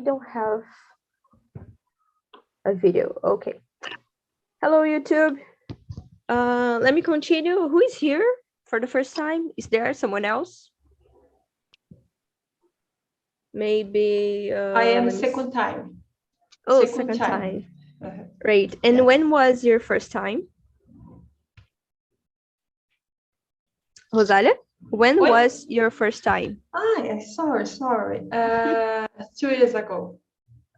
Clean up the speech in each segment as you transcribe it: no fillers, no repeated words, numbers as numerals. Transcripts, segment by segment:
don't have a video. Okay. Hello, YouTube. Let me continue. Who is here for the first time? Is there someone else? Maybe I am second time. Oh, second time. Great. And yes. when was your first time? Rosalia, when was your first time? Ah, sorry. 2 years ago.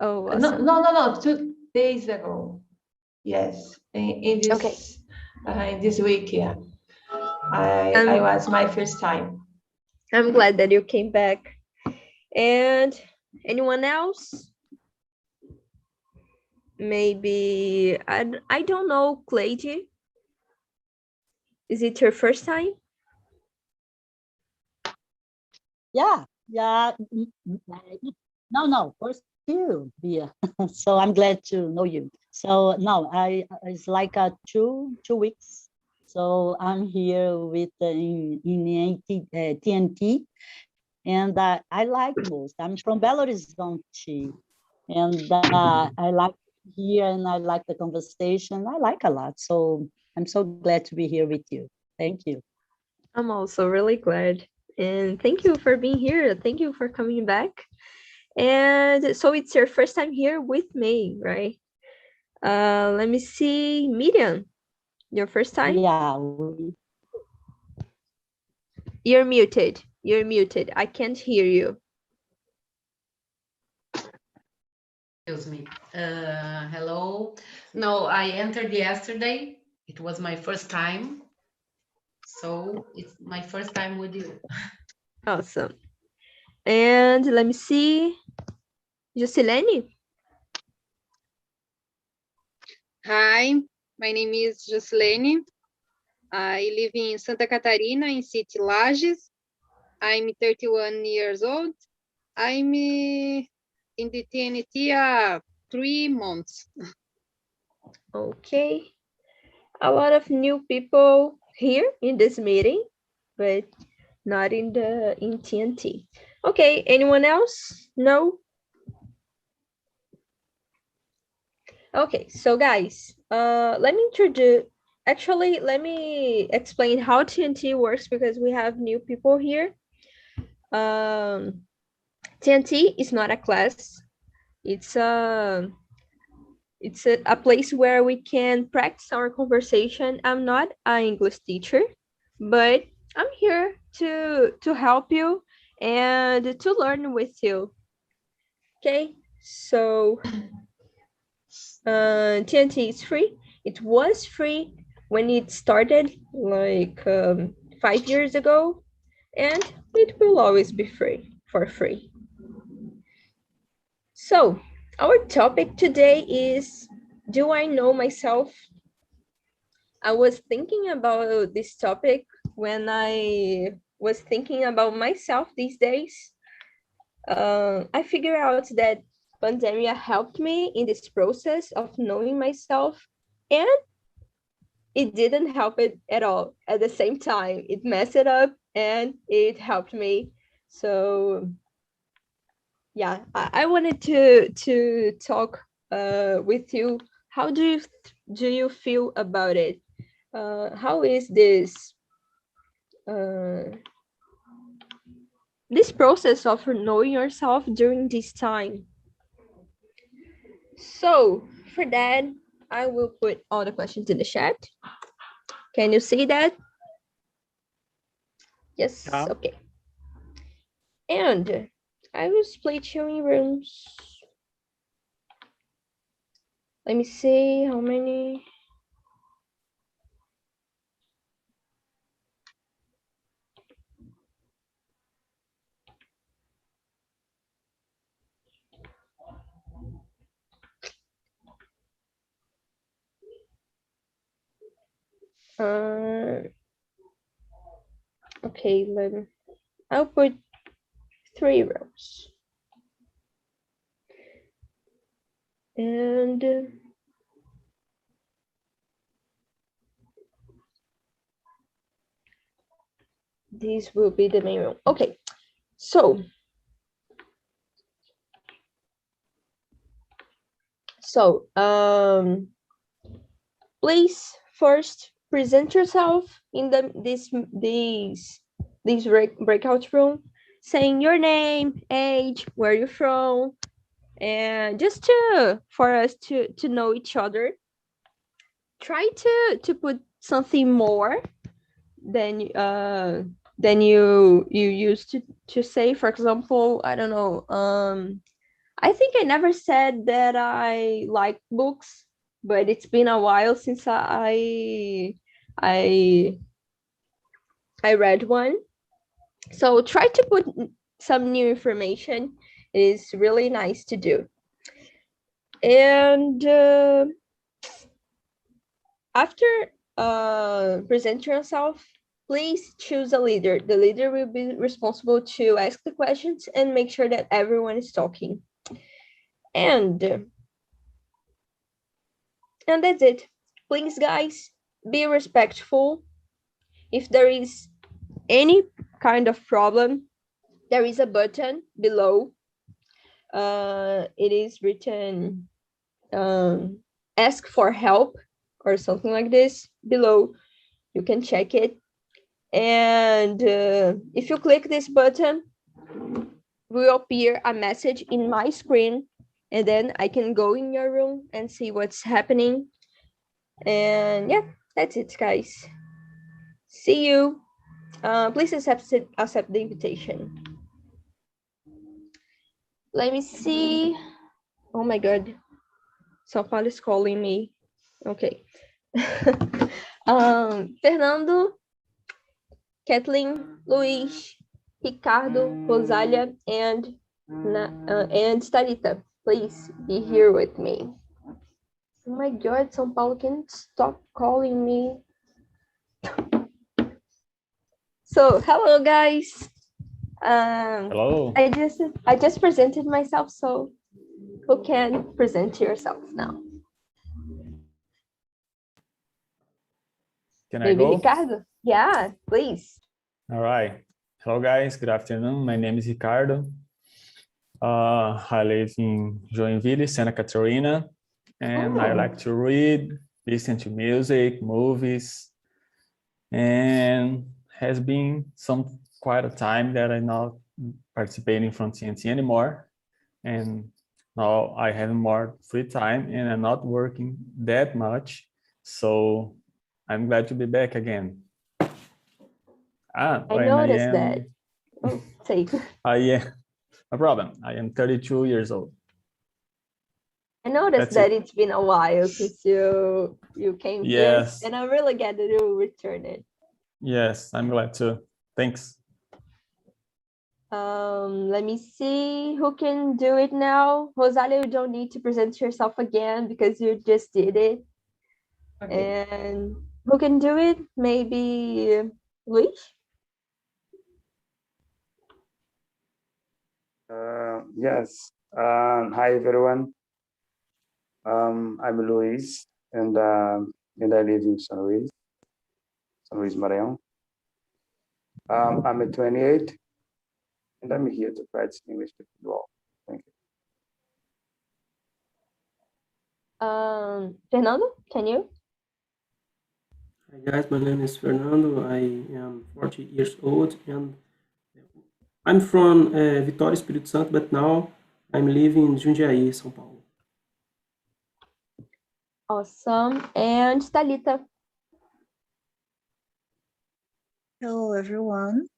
Oh, awesome. No, 2 days ago. Yes, in this Okay. In this week, yeah. I was my first time. I'm glad that you came back. And anyone else? Maybe I don't know, Clady. Is it your first time? Yeah. No, first you, Bia. So I'm glad to know you. So no, it's like 2 weeks. So I'm here with in TnT, and I like most. I'm from Belo Horizonte, and I like here, and I like the conversation. I like a lot. So I'm so glad to be here with you. Thank you. I'm also really glad. And thank you for being here. Thank you for coming back. And so it's your first time here with me, right? Let me see. Miriam, your first time? Yeah. You're muted. You're muted. I can't hear you. Excuse me. Hello. No, I entered yesterday. It was my first time. So it's my first time with you. Awesome. And let me see. Jocelyn? Hi, my name is Jocelyn. I live in Santa Catarina, in City Lages. I'm 31 years old. I'm in the TNT 3 months. Okay. A lot of new people here in this meeting, but not in TNT. Okay, anyone else? No? Okay, so guys, let me explain how TNT works because we have new people here. TNT is not a class. It's a place where we can practice our conversation. I'm not an English teacher, but I'm here to help you and to learn with you. Okay, so TNT is free. It was free when it started, like 5 years ago, and it will always be free, for free. So our topic today is, do I know myself? I was thinking about this topic when I was thinking about myself these days. I figured out that pandemic helped me in this process of knowing myself, and it didn't help it at all at the same time. It messed it up and it helped me. So yeah, I wanted to talk with you. How do you feel about it? How is this process of knowing yourself during this time? So for that, I will put all the questions in the chat. Can you see that? Yes, Yeah. okay. And I will split you in rooms. Let me see how many. Okay, I'll put 3 rows. And this will be the main room. Okay, so So, please first present yourself in this breakout room, saying your name, age, where you're from, and just for us to know each other. Try to put something more than you used to say. For example, I don't know. I think I never said that I like books, but it's been a while since I read one. So try to put some new information. It is really nice to do. And after present yourself, please choose a leader. The leader will be responsible to ask the questions and make sure that everyone is talking. And that's it. Please, guys, be respectful. If there is any kind of problem, there is a button below. It is written ask for help or something like this below. You can check it. And if you click this button, will appear a message in my screen, and then I can go in your room and see what's happening. And yeah, that's it, guys. See you. Please accept the invitation. Let me see. Oh my God. São Paulo is calling me. Okay. Fernando, Kathleen, Luis, Ricardo, Rosalia, and Starita, please be here with me. Oh my God, São Paulo, can stop calling me. So, hello guys. Hello. I just presented myself, so who can present yourself now? Can Maybe I go? Ricardo? Yeah, please. All right. Hello, guys. Good afternoon. My name is Ricardo. I live in Joinville, Santa Catarina, and I like to read, listen to music, movies, and has been quite a time that I'm not participating from TnT anymore, and now I have more free time and I'm not working that much, so I'm glad to be back again. I noticed that. Oh, say. No problem. I am 32 years old. I noticed that it's been a while since you came here, and I'm really glad that you returned it. Yes, I'm glad too. Thanks. Let me see who can do it now. Rosalia, you don't need to present yourself again because you just did it. Okay. And who can do it? Maybe Luis? Yes. Hi, everyone. I'm Luis, and I live in São Luís, Maranhão. I'm 28, and I'm here to practice English with you all. Thank you. Fernando, can you? Hi guys, my name is Fernando. I am 40 years old, and I'm from Vitória, Espírito Santo, but now I'm living in Jundiaí, São Paulo. Awesome. And Thalita. Hello, everyone.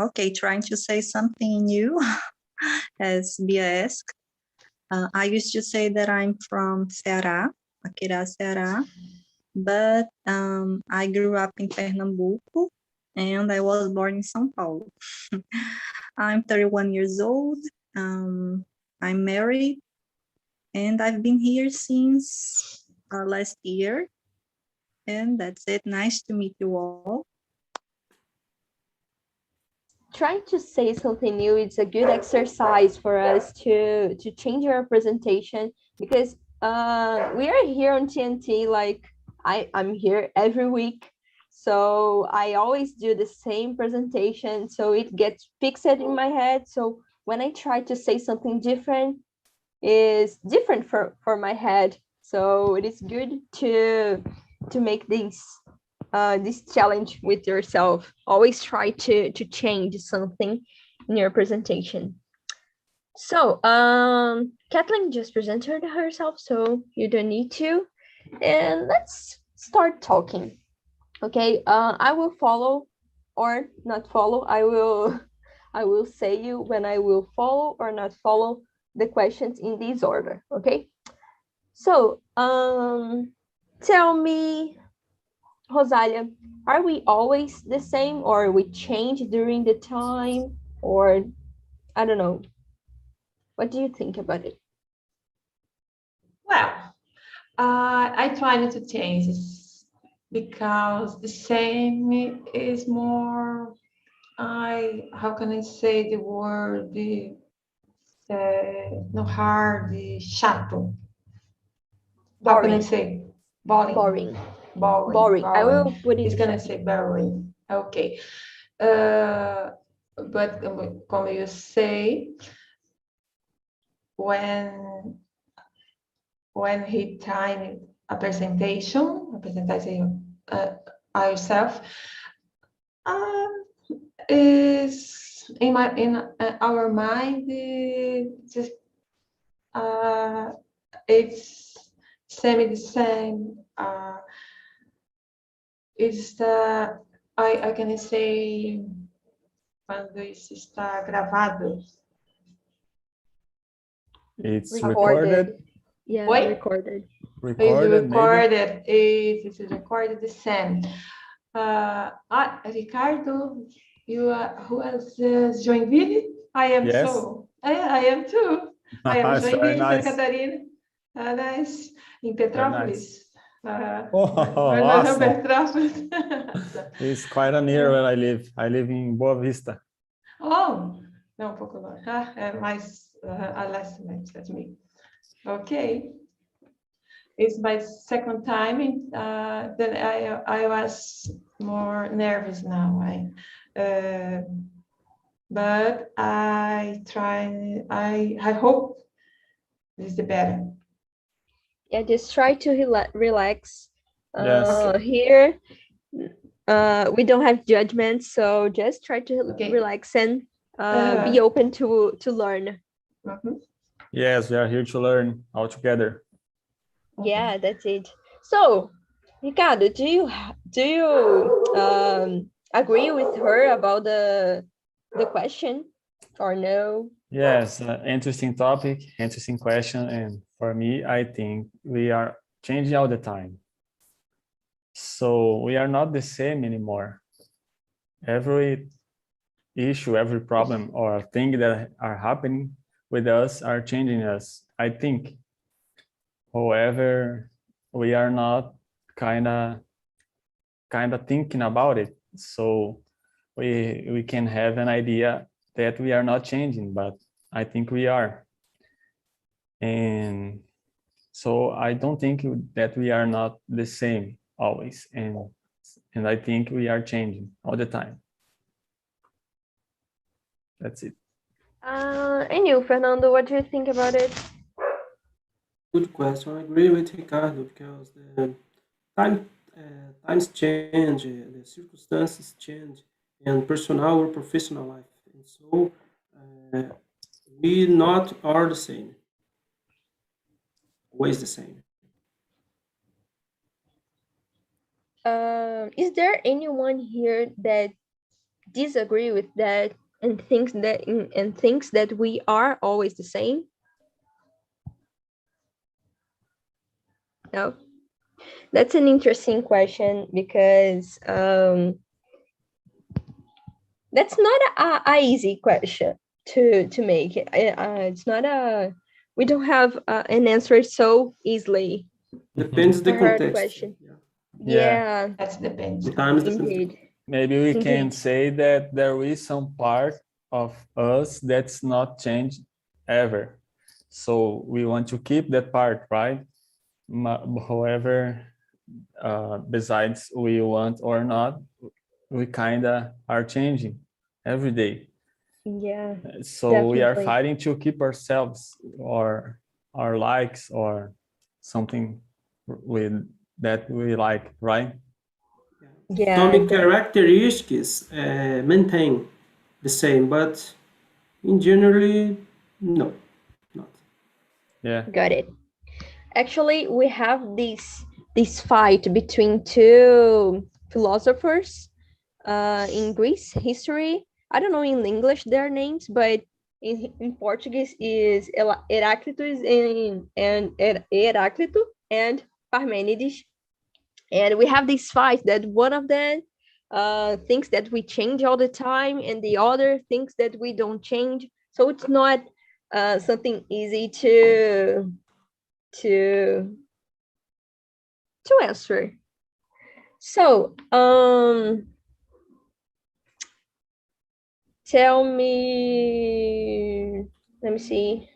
Okay, trying to say something new, as Bia asked. I used to say that I'm from Ceará, Aquirá, Ceará, but I grew up in Pernambuco, and I was born in São Paulo. I'm 31 years old. I'm married, and I've been here since last year. And that's it. Nice to meet you all. Trying to say something new, it's a good exercise for us to change our presentation, because we are here on TnT, like I'm here every week. So I always do the same presentation, so it gets fixed in my head. So when I try to say something different, is different for my head. So it is good to make this challenge with yourself. Always try to change something in your presentation. So Kathleen just presented herself, so you don't need to. And let's start talking. Okay, I will follow or not follow. I will say you when I will follow or not follow the questions in this order. Okay. So tell me, Rosalia, are we always the same, or we change during the time, or I don't know. What do you think about it? Well, I tried to change this because the same is more, how can I say the word, no hard, chato. How can I say? Boring. Boring. I will put it. It's gonna say boring. Okay. But como you say, when he timed a presentation ourselves, is in our mind, just it's the same. It's I can say quando isso está gravado. It's recorded. Yeah, Oi? recorded. Recorded. It's recorded the same. Ricardo, you are who else? Joinville? I am Yes. so. I am too. I am It's very Joinville, nice. Santa Catarina. Nice. In Petrópolis. Awesome. Petrópolis. It's quite near where I live. I live in Boa Vista. Oh, não, um pouco longe. Mais less than me. Okay. It's my second time. Then I was more nervous now. But I try. I hope this is the better. Yeah, just try to relax. Yes. Here, we don't have judgment, so just try to relax and be open to learn. Yes, we are here to learn all together. Yeah, that's it. So, Ricardo, do you agree with her about the question or no? Yes, interesting topic, interesting question, and for me, I think we are changing all the time. So we are not the same anymore. Every issue, every problem or thing that are happening with us are changing us, I think. However, we are not kind of thinking about it. So we can have an idea that we are not changing, but I think we are. And so I don't think that we are not the same always. And I think we are changing all the time. That's it. And you, Fernando, what do you think about it? Good question. I agree with Ricardo because the times change, the circumstances change, and personal or professional life. And so we not are the same, always the same. Is there anyone here that disagree with that and thinks that we are always the same? No. That's an interesting question because that's not a easy question to make. It's not we don't have an answer so easily. Depends the Hard context. question. Yeah. Yeah, That depends. Sometimes indeed. Maybe we can Indeed. say that there is some part of us that's not changed ever. So we want to keep that part, right? However, besides we want or not, we kind of are changing every day. Yeah. So we are Definitely. fighting to keep ourselves or our likes or something with that we like, right? Yeah, Some characteristics maintain the same, but in generally, no, not. Yeah. got it. Actually, we have this fight between two philosophers in Greece history. I don't know in English their names, but in Portuguese is Heraclitus and Heraclito and Parmenides. And we have this fight that one of them thinks that we change all the time, and the other thinks that we don't change. So it's not something easy to answer. So, tell me, let me see.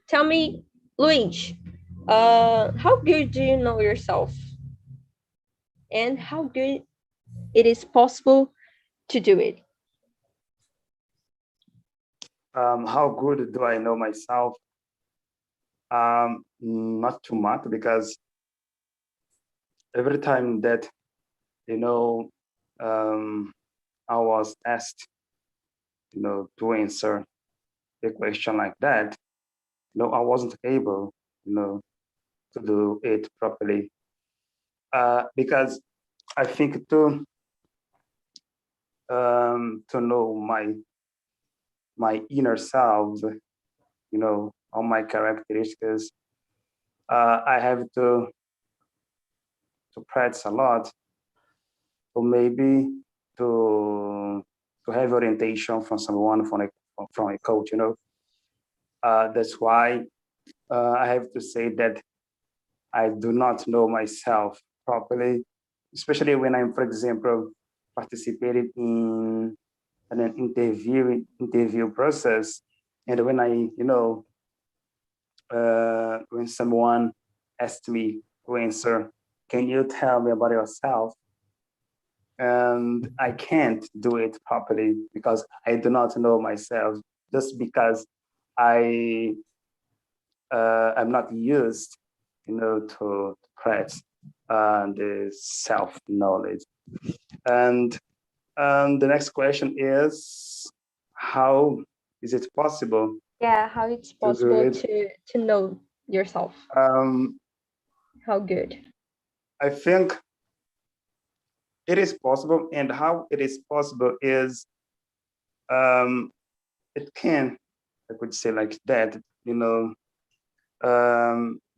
Tell me, Luis, how good do you know yourself? And how good it is possible to do it? How good do I know myself? Not too much, because every time that, I was asked, to answer a question like that, I wasn't able, to do it properly. Because I think to know my inner self, all my characteristics, I have to practice a lot, or maybe to have orientation from someone, from a coach, that's why I have to say that I do not know myself properly, especially when I'm, for example, participated in an interview process, and when I, when someone asked me to answer, can you tell me about yourself? And I can't do it properly because I do not know myself, just because I'm not used, to practice the self-knowledge. And the next question is, how is it possible? Yeah, how it's To do possible it? to know yourself? How good? I think it is possible, and how it is possible is, it can, I could say like that,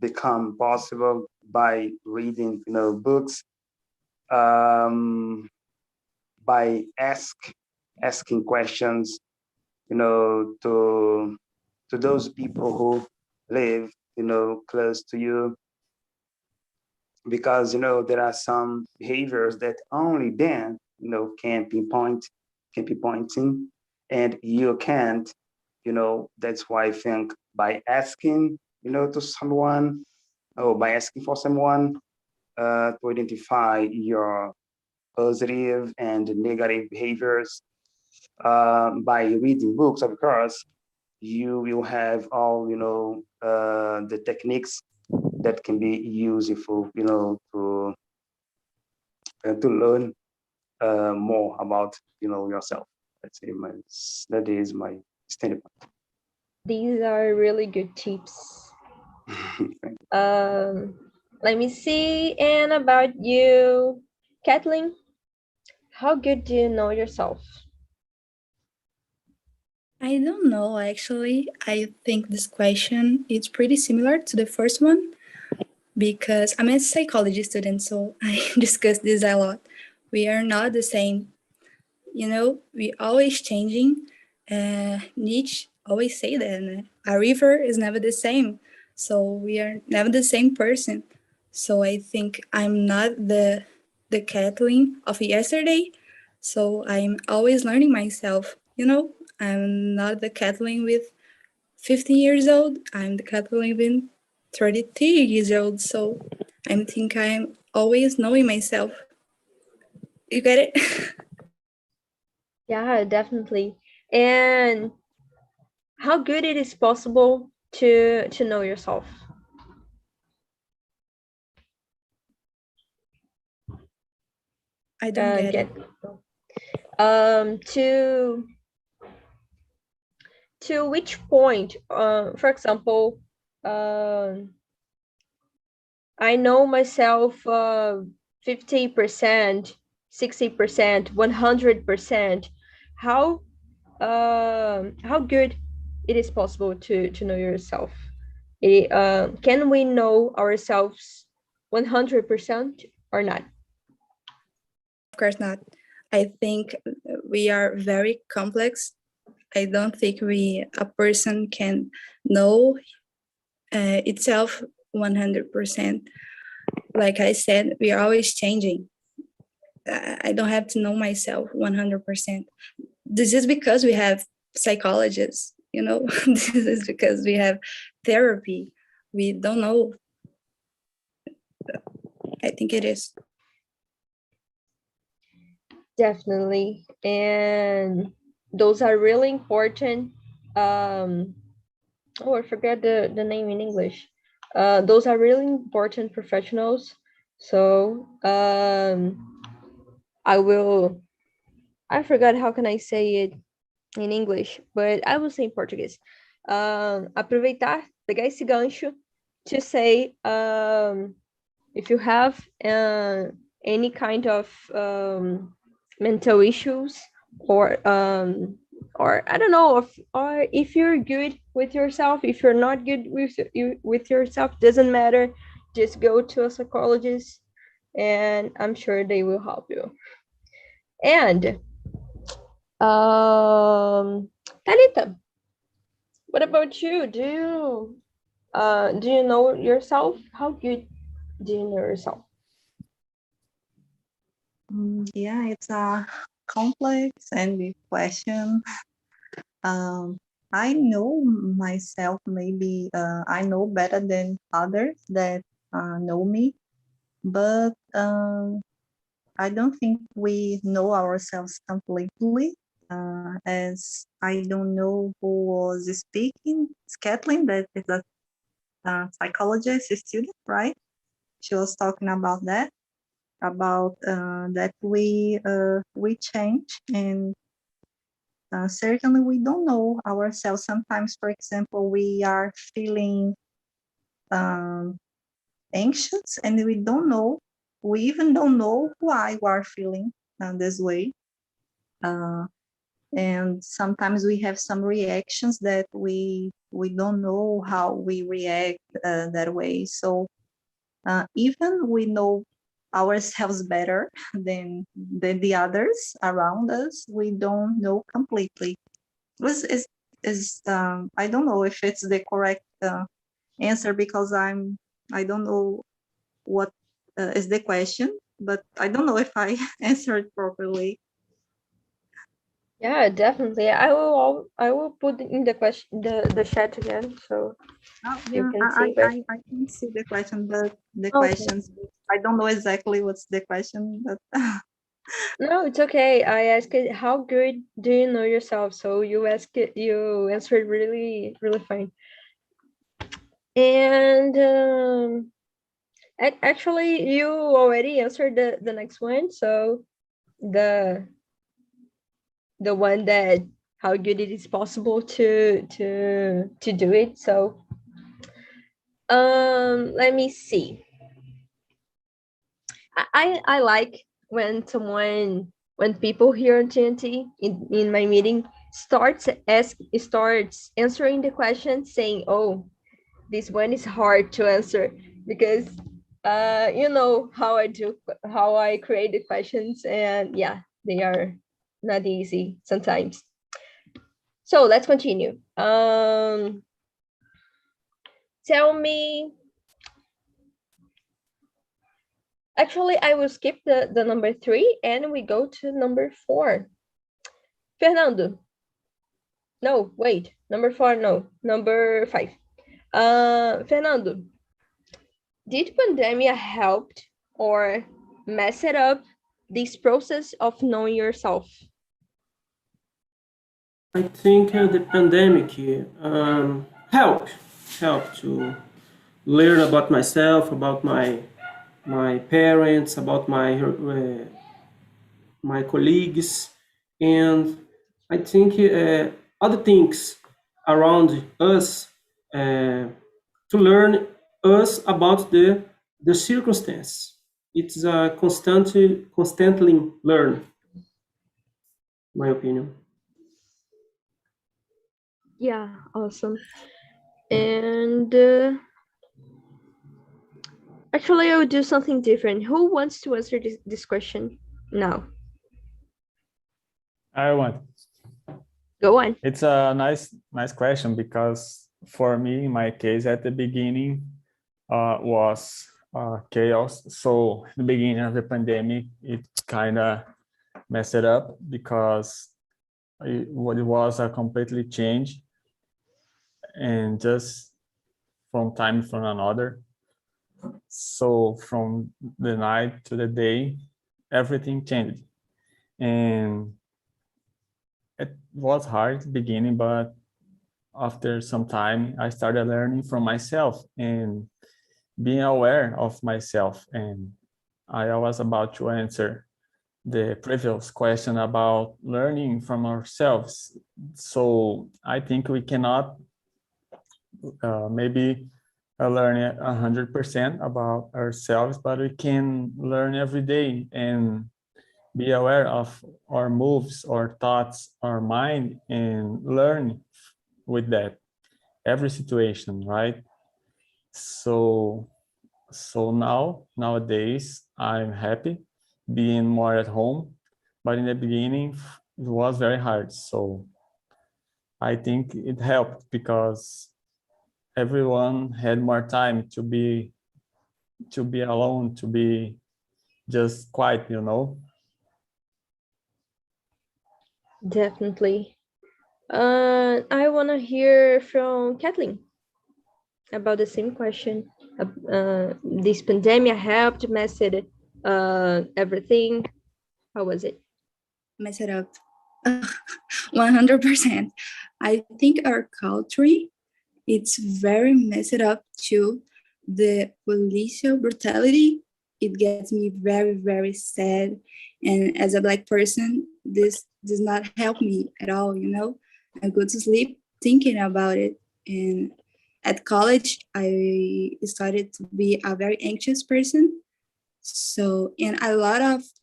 become possible by reading, books, by asking questions, to those people who live, close to you, because there are some behaviors that only them, can be pointing, and you can't. That's why I think by asking, to someone, or by asking for someone to identify your positive and negative behaviors, by reading books, of course, you will have all the techniques that can be useful, to learn more about yourself. That is my standing point. These are really good tips. Let me see. And about you, Kathleen, how good do you know yourself? I don't know, actually. I think this question is pretty similar to the first one because I'm a psychology student, so I discuss this a lot. We are not the same. We always changing. Nietzsche always say that a river is never the same. So we are never the same person. So I think I'm not the Kathleen of yesterday. So I'm always learning myself. I'm not the Kathleen with 15 years old. I'm the Kathleen with 33 years old. So I think I'm always knowing myself. You get it? Yeah, definitely. And how good it is possible to know yourself? I don't get it. To which point, for example, I know myself 50%, 60%, 100%. How good it is possible to know yourself? Can we know ourselves 100% or not? Of course not. I think we are very complex. I don't think a person can know itself 100%. Like I said, we are always changing. I don't have to know myself 100%. This is because we have psychologists, you know. This is because we have therapy. We don't know. I think it is. Definitely. And those are really important. Oh, I forgot the name in English. Those are really important professionals. So I forgot how can I say it in English, but I will say in Portuguese. Aproveitar, pegar esse gancho to say, if you have any kind of mental issues, or I don't know, or if you're good with yourself, if you're not good with yourself, doesn't matter. Just go to a psychologist, and I'm sure they will help you. And Thalita, what about you? Do you know yourself? How good do you know yourself? Yeah, it's a complex and big question. I know myself, maybe I know better than others that know me, but I don't think we know ourselves completely, as I don't know who was speaking. It's Kathleen, that is a psychologist student, right? She was talking about that, that we change, and certainly we don't know ourselves. Sometimes, for example, we are feeling anxious, and we even don't know why we are feeling this way. And sometimes we have some reactions that we don't know how we react that way. So even we know ourselves better than the others around us, we don't know completely. I don't know if it's the correct answer, because I don't know what is the question, but I don't know if I answered properly. Yeah, definitely. I will put in the question the chat again, so you can see. I can see the question, but the Okay. questions, I don't know exactly what's the question, but No, it's okay. I asked it, how good do you know yourself? So you answered really, really fine. And actually, you already answered the next one. So the one that how good it is possible to do it. So let me see. I like when people here on TNT in my meeting starts answering the question saying, oh, this one is hard to answer, because you know how I create the questions, and yeah, they are not easy sometimes. So let's continue. Tell me. Actually, I will skip the number 3 and we go to number 4. Fernando. No, wait. Number 4, no. Number 5. Fernando, did pandemic helped or mess it up this process of knowing yourself? I think the pandemic helped help to learn about myself, about my parents, about my colleagues, and I think other things around us to learn us about the circumstance. It's a constantly learn, my opinion. Yeah, awesome. And actually, I would do something different. Who wants to answer this question now? I want. Go on. It's a nice question, because for me, in my case, at the beginning was chaos. So at the beginning of the pandemic, it kind of messed it up, because it was a completely change, and just from time from another. So from the night to the day, everything changed, and it was hard at the beginning, but after some time, I started learning from myself and being aware of myself. And I was about to answer the previous question about learning from ourselves. So I think we cannot maybe learn 100% about ourselves, but we can learn every day and be aware of our moves, our thoughts, our mind, and learn with that every situation, right? So nowadays I'm happy being more at home, but in the beginning it was very hard. So I think it helped, because everyone had more time to be alone, to be just quiet, you know. Definitely. I want to hear from Kathleen about the same question. This pandemic helped mess it everything. How was it? Mess it up. 100%. I think our culture, it's very messed up too. The policial brutality, it gets me very, very sad. And as a Black person, this does not help me at all, you know? I go to sleep thinking about it. And at college, I started to be a very anxious person. So, and I lost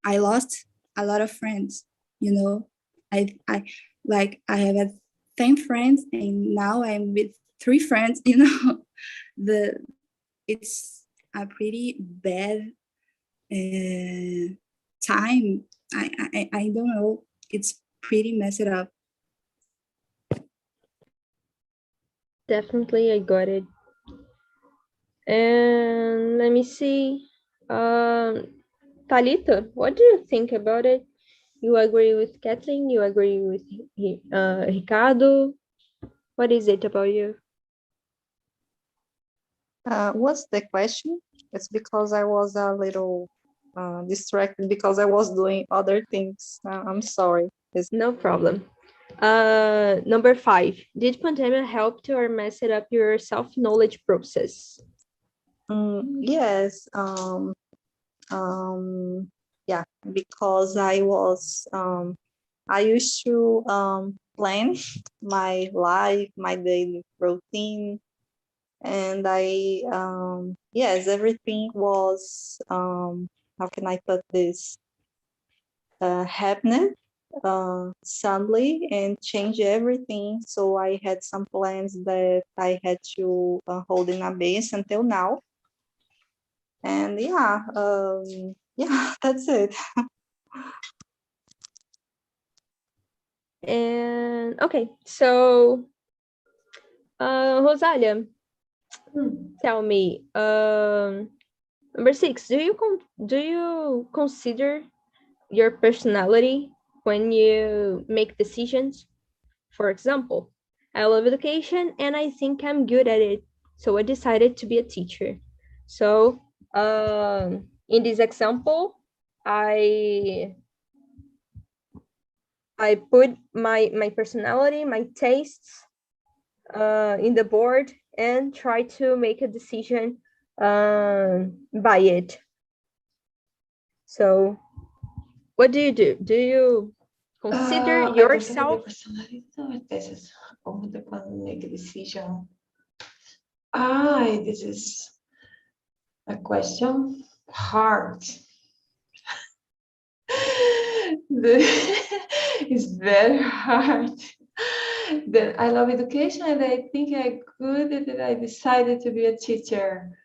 a lot of friends, you know? I have had 10 friends, and now I'm with 3 friends, you know. It's a pretty bad time. I don't know, it's pretty messed up. Definitely, I got it. And let me see. Talita, what do you think about it? You agree with Kathleen? You agree with Ricardo? What is it about you? What's the question? It's because I was a little distracted because I was doing other things. I'm sorry. No problem. Number 5, did pandemic help to or mess it up your self-knowledge process? Yes. Yeah, because I used to plan my life, my daily routine, and yes, everything was, how can I put this, happening suddenly and change everything. So I had some plans that I had to hold in abeyance until now. And yeah, that's it. And okay, so Rosalia, tell me, number 6, do you consider your personality when you make decisions? For example, I love education and I think I'm good at it, so I decided to be a teacher. So in this example, I put my personality, my tastes in the board and try to make a decision by it. So what do? Do you consider yourself? This is only when make a decision. This is a question hard. It's very hard. Then I love education, and I think I could that I decided to be a teacher.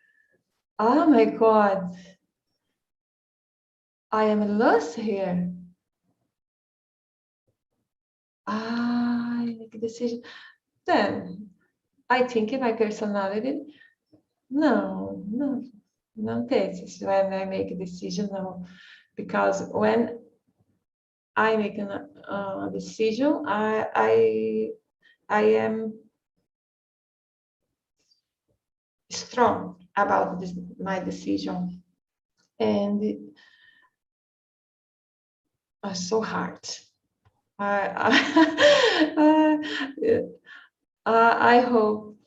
Oh my God. I am lost here. I make a decision. Then I think in my personality, no, this is when I make a decision, no. Because when I make a decision, I am strong about my decision, and it's so hard. I hope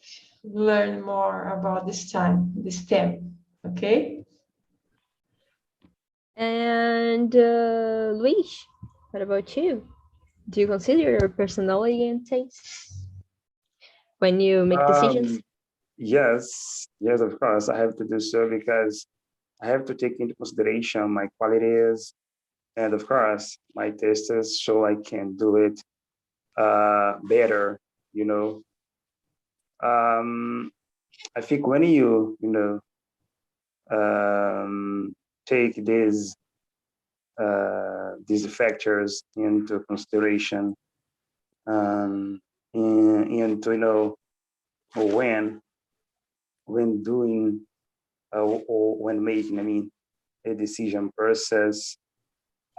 learn more about this theme. Okay. And Luis, what about you? Do you consider your personality and tastes when you make decisions? Yes, of course, I have to do so because I have to take into consideration my qualities and, of course, my tastes, so I can do it better. I think when you take these factors into consideration, into when doing or when making, a decision process,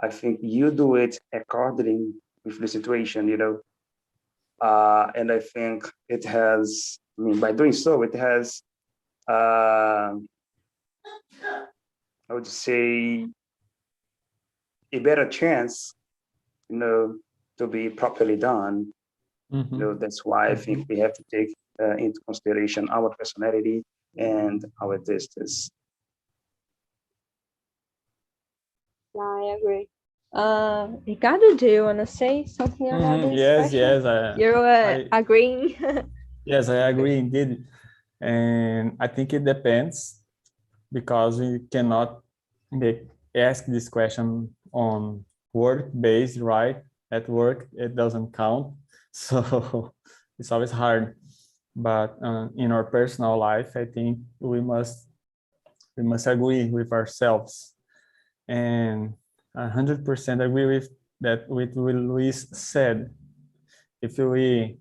I think you do it according with the situation, and I think it has, by doing so, it has, I would say, a better chance, to be properly done. That's why I think we have to take into consideration our personality and our tastes. I agree. Ricardo, do you want to say something about this? Yes, question? You're agreeing? Yes, I agree indeed. And I think it depends, because we cannot ask this question on work-based, right? At work, it doesn't count. So it's always hard. But in our personal life, I think we must agree with ourselves. And 100% agree with that, with what Luis said. If we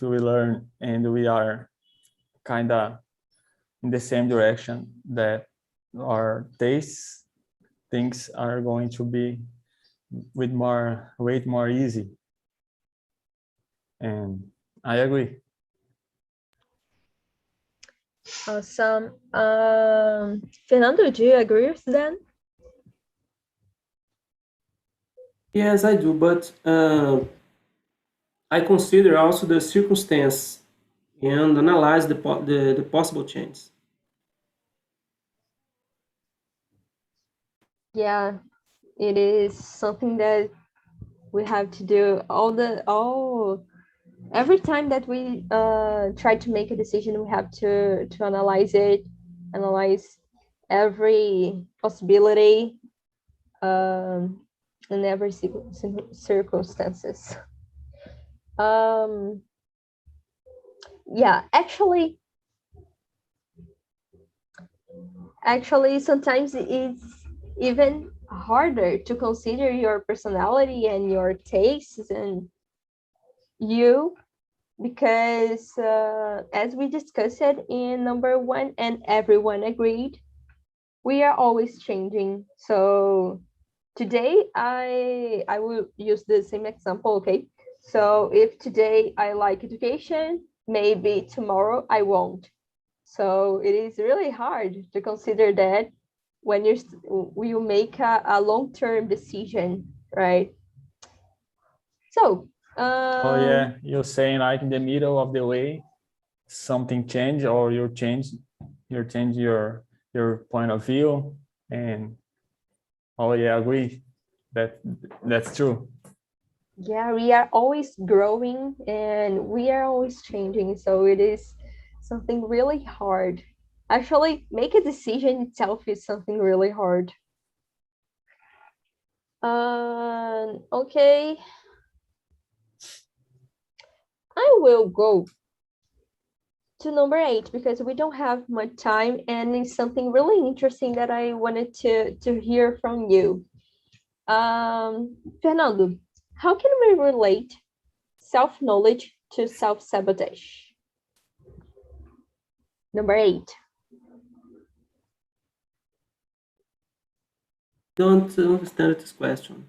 learn and we are kind of in the same direction, that our tastes, things are going to be way more easy. And I agree. Awesome. Fernando, do you agree with that? Yes, I do, but I consider also the circumstance and analyze the possible changes. Yeah, it is something that we have to do every time that we try to make a decision. We have to analyze it, analyze every possibility, in every circumstances. Yeah, actually sometimes it's even harder to consider your personality and your tastes and you, because as we discussed it in number 1 and everyone agreed, we are always changing. So today I will use the same example. Okay, so if today I like education, maybe tomorrow I won't. So it is really hard to consider that when you make a long-term decision, right? So Oh yeah, you're saying like in the middle of the way, something change, or you change your point of view, and oh yeah, I agree. That's true. Yeah, we are always growing and we are always changing. So it is something really hard. Actually, make a decision itself is something really hard. Okay. I will go to number 8 because we don't have much time and it's something really interesting that I wanted to hear from you. Fernando, how can we relate self-knowledge to self-sabotage? Number 8. Don't understand this question.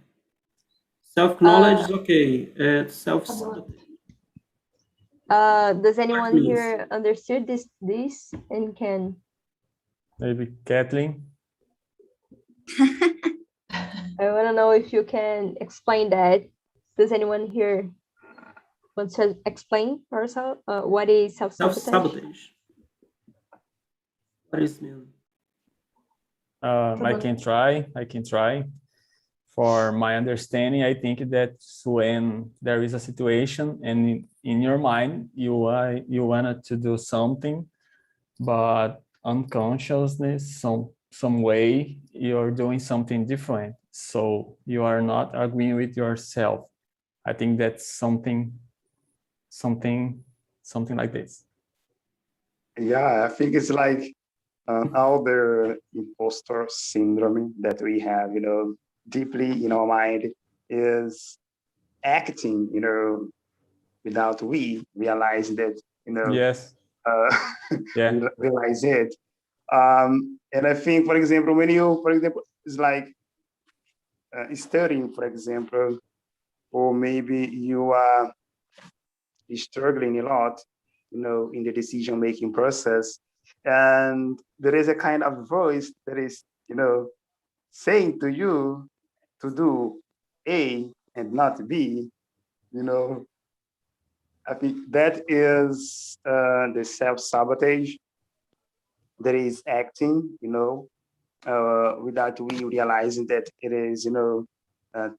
Self-knowledge is okay. Self-sabotage. Does anyone means? here understood this and can? Maybe Kathleen. I want to know if you can explain that. Does anyone here want to explain ourselves what is self-sabotage? Self-sabotage. What does it mean? I can try. For my understanding, I think that's when there is a situation and in your mind you wanted to do something, but unconsciousness, some way you're doing something different. So you are not agreeing with yourself. I think that's something like this. Yeah, I think it's like all the imposter syndrome that we have, deeply in our mind is acting, without we realize that, Yes. Yeah. realize it. And I think, for example, when you, it's like studying, for example, or maybe you are struggling a lot, in the decision-making process, and there is a kind of voice that is, saying to you to do A and not B, I think that is the self-sabotage that is acting, without we realizing that it is,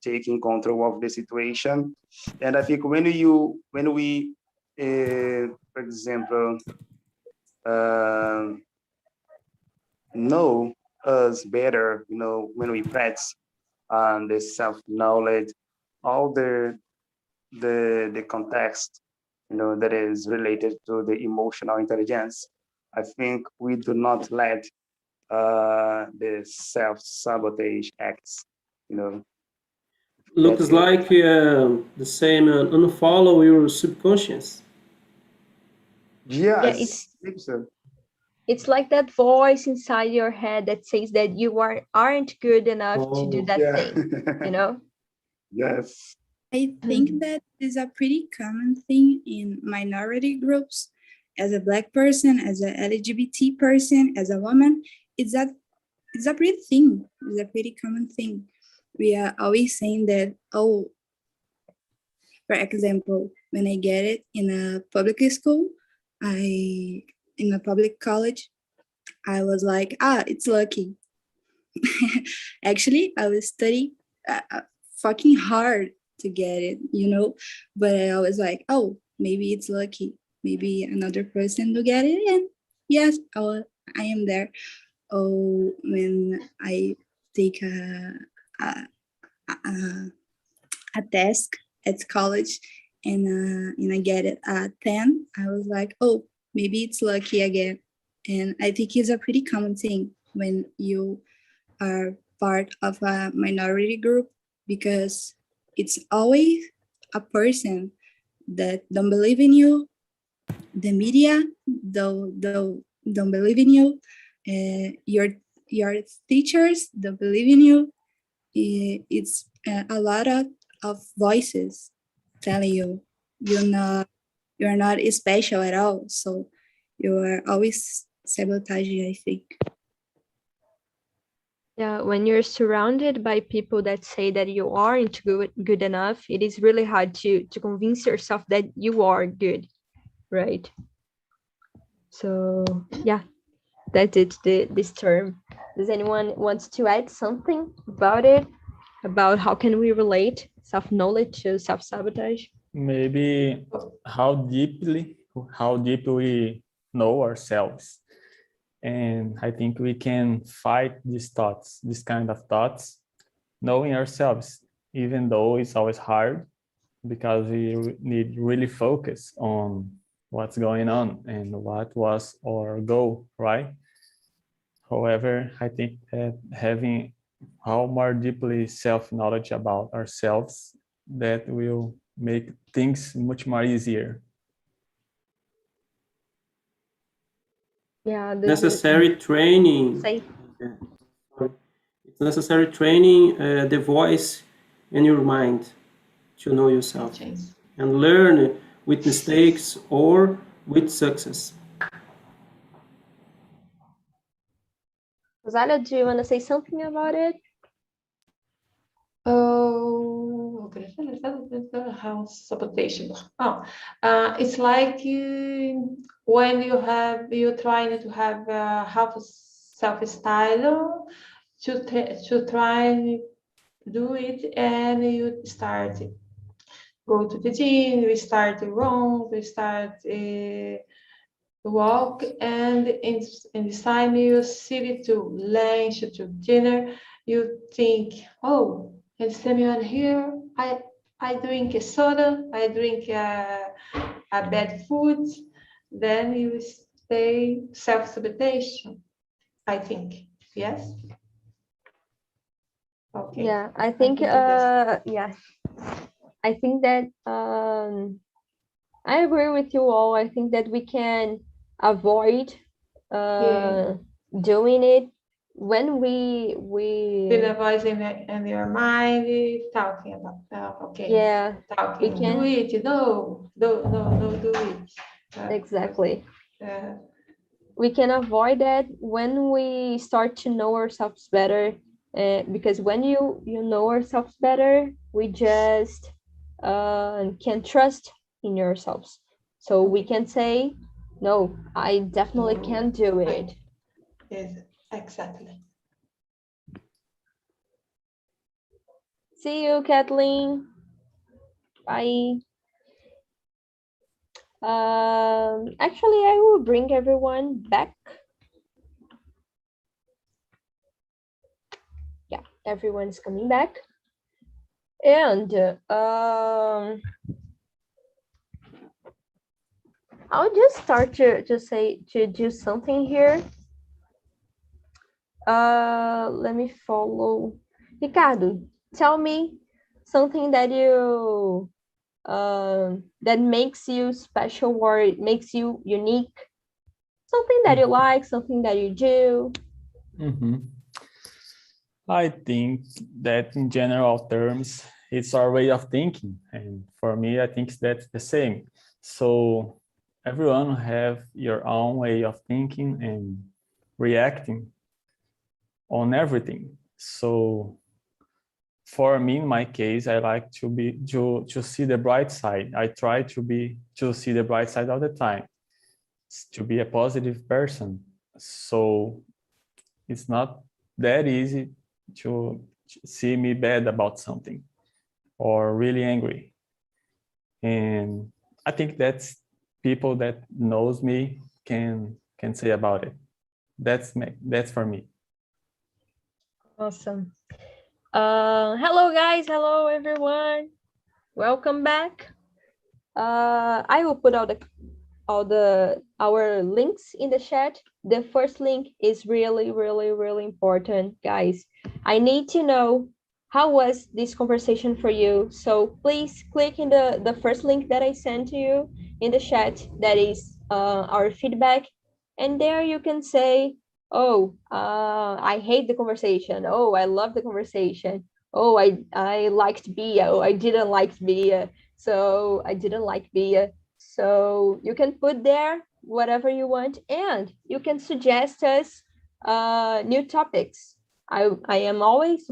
taking control of the situation. And I think when we, for example, know us better, when we practice the self-knowledge, all the context, that is related to the emotional intelligence, I think we do not let the self-sabotage acts, Looks like the same unfollow your subconscious. Yeah, it's like that voice inside your head that says that you aren't good enough to do that thing, Yes. I think that is a pretty common thing in minority groups. As a Black person, as an LGBT person, as a woman, it's a pretty thing. It's a pretty common thing. We are always saying that, oh, for example, when I get it in a public school, in a public college, I was like, it's lucky. Actually, I was studying fucking hard to get it, but I was like, oh, maybe it's lucky. Maybe another person will get it, and yes, I am there. Oh, when I take a test at college and I get it at 10, I was like, oh, maybe it's lucky again. And I think it's a pretty common thing when you are part of a minority group, because it's always a person that don't believe in you. The media don't believe in you. Your teachers don't believe in you. It's a lot of voices telling you you're not special at all. So you are always sabotaging, I think. Yeah, when you're surrounded by people that say that you aren't good enough, it is really hard to convince yourself that you are good, right? So yeah, that's it, this term. Does anyone wants to add something about it? About how can we relate self-knowledge to self-sabotage? Maybe how deep we know ourselves. And I think we can fight these thoughts, this kind of thoughts, knowing ourselves, even though it's always hard, because we need really focus on what's going on and what was our goal, right? However, I think that having how more deeply self-knowledge about ourselves, that will make things much more easier. Yeah, Necessary training. Say. It's necessary training the voice in your mind to know yourself and learn with mistakes or with success. Rosalia, do you want to say something about it? Oh, how sabotation. It's like when you're trying to have half a self-style to try and do it, and you start go to the gym, we start run, we start walk, and in this time you sit to lunch, to dinner, you think, oh, and someone here, I drink a soda, I drink a bad food, then you stay self-sabotation, I think. Yes? Okay. Yeah, I think yeah. I think that I agree with you all. I think that we can avoid doing it when we With a voice in your mind talking about okay. Yeah, talking. we can Do it. No, do it. Exactly. We can avoid that when we start to know ourselves better, because when you know ourselves better, we just can trust in yourselves. So we can say, no, I definitely can do it. Yes, exactly. See you, Kathleen. Bye. Actually, I will bring everyone back. Yeah, everyone's coming back. And I'll just start to do something here. Let me follow. Ricardo, tell me something that you that makes you special or it makes you unique. Something that you like, something that you do. I think that in general terms, it's our way of thinking. And for me, I think that's the same. So everyone have your own way of thinking and reacting on everything. So for me, in my case, I like to see the bright side. I try to see the bright side all the time, to be a positive person. So it's not that easy to see me bad about something or really angry. And I think that's people that knows me can say about it. That's for me. Awesome. Hello guys, hello everyone. Welcome back. I will put our links in the chat. The first link is really important, guys. I need to know how was this conversation for you. So please click in the first link that I sent to you in the chat. That is our feedback, and there you can say, oh, I hate the conversation. Oh, I love the conversation. Oh, I liked Bia. Oh, I didn't like Bia. So I didn't like Bia. So you can put there whatever you want, and you can suggest us new topics. I am always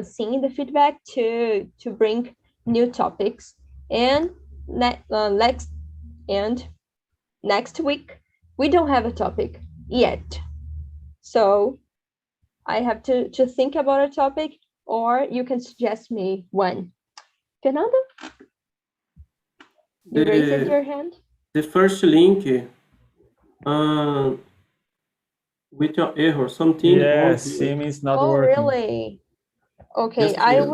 seeing the feedback to bring new topics. And next week, we don't have a topic yet. So I have to think about a topic, or you can suggest me one. Fernando? You raised your hand? The first link with your error, something. Yes, Sim is not Oh, working. really? Okay, Yes, I yeah.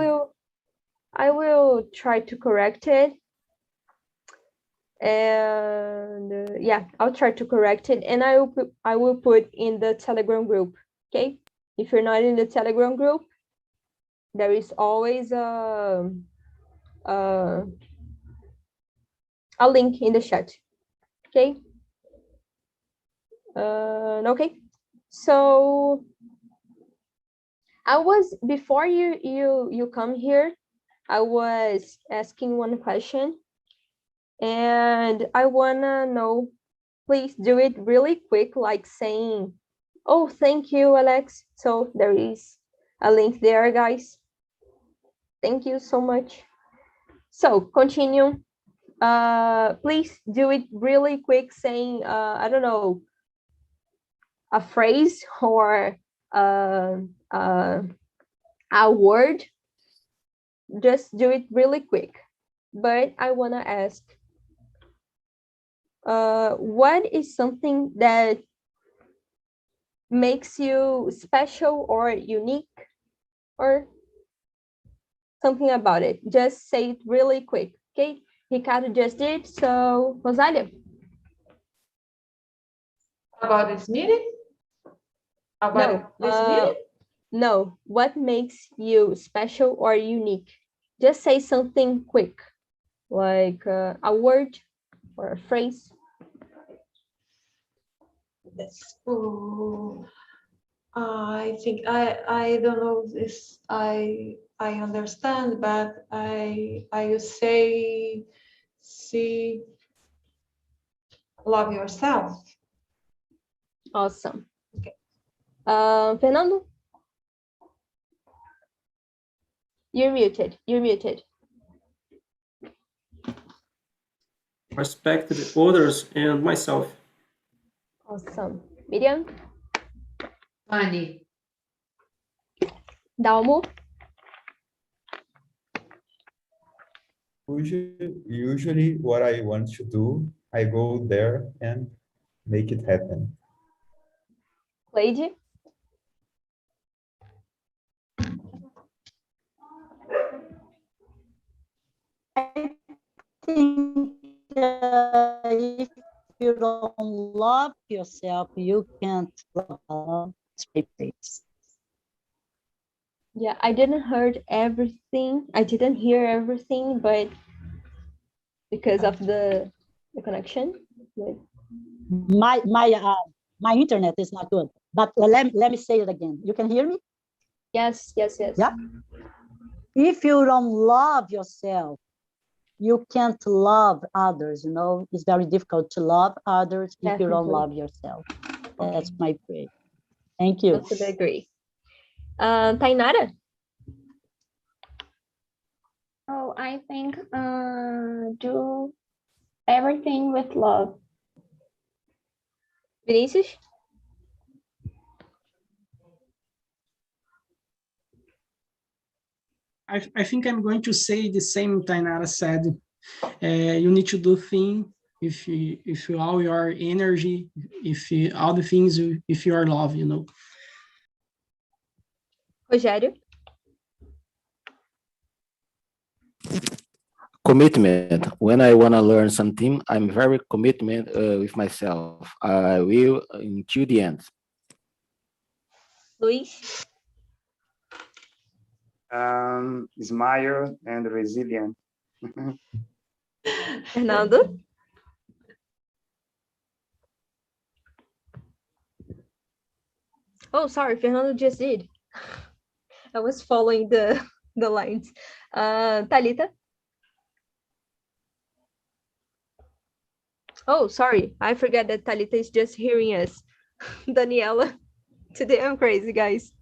will try to correct it. And yeah, I'll try to correct it, and I will put in the Telegram group. Okay, if you're not in the Telegram group, there is always a link in the chat. Okay. Okay. So I was, before you come here, I was asking one question, and I wanna know, please do it really quick, like saying, oh, thank you, Alex. So there is a link there, guys. Thank you so much. So continue. Please do it really quick, saying, I don't know, a phrase or a word. Just do it really quick. But I want to ask, what is something that makes you special or unique, or something about it? Just say it really quick. Okay, Ricardo just did, so Rosalia. About this meeting? About this meeting? No, what makes you special or unique? Just say something quick, like a word or a phrase. Yes. Oh, I think I don't know this. I understand, but I will say, see, love yourself. Awesome. Okay. Fernando? You're muted. You're muted. Respect the others and myself. Awesome. Miriam? Funny. Dalmo? Usually what I want to do, I go there and make it happen. Cleide? I think if you don't love yourself, you can't love space. Yeah, I didn't heard everything. I didn't hear everything, but because of the connection. But... My internet is not good. But let me say it again. You can hear me? Yes. Yeah. If you don't love yourself, you can't love others. You know, it's very difficult to love others if you don't love yourself. Okay. That's my prayer. Thank you. Totally agree. Tainara? Oh, I think do everything with love. Vinicius? I think I'm going to say the same Tainara said. You need to do things if all your energy, all the things, if you are love, you know. Rogério? Commitment. When I want to learn something, I'm very commitment with myself. I will until the end. Luis? Smile and resilient. Fernando? Oh, sorry, Fernando just did. I was following the lines. Thalita? Oh, sorry, I forgot that Thalita is just hearing us. Daniela, today I'm crazy, guys.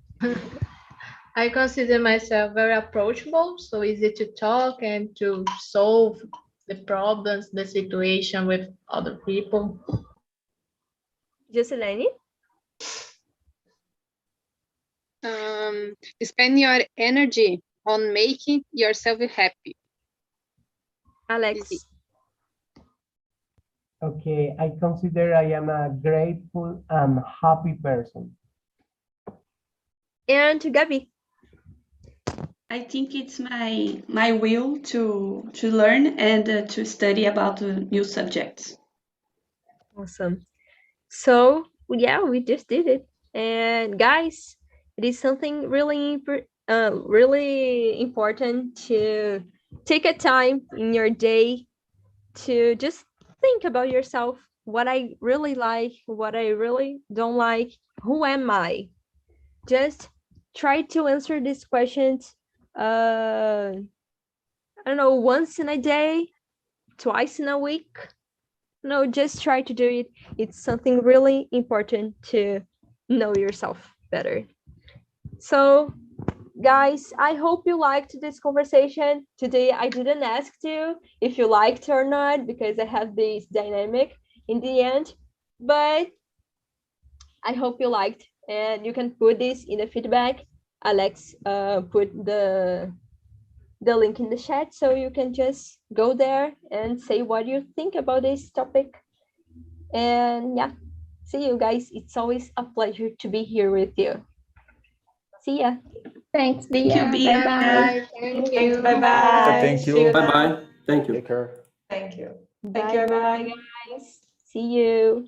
I consider myself very approachable, so easy to talk and to solve the problems, the situation with other people. Jocelyn? Spend your energy on making yourself happy. Alex? Easy. Okay, I consider I am a grateful and happy person. And to Gabby? I think it's my will to learn and to study about new subjects. Awesome. So yeah, we just did it. And guys, it is something really important to take a time in your day to just think about yourself, what I really like, what I really don't like, who am I? Just try to answer these questions, I don't know, once in a day, twice in a week. No, just try to do it. It's something really important to know yourself better. So guys, I hope you liked this conversation. Today I didn't ask you if you liked or not because I have this dynamic in the end, but I hope you liked, and you can put this in the feedback. Alex put the link in the chat, so you can just go there and say what you think about this topic. And yeah, see you guys. It's always a pleasure to be here with you. See ya. Thanks, Bia. Thank you, Bia. Bye-bye. Thank you. Bye-bye. Thank you. See Bye then. bye. Thank you. Take care. Thank you. Bye, Thank you, everyone. guys. See you.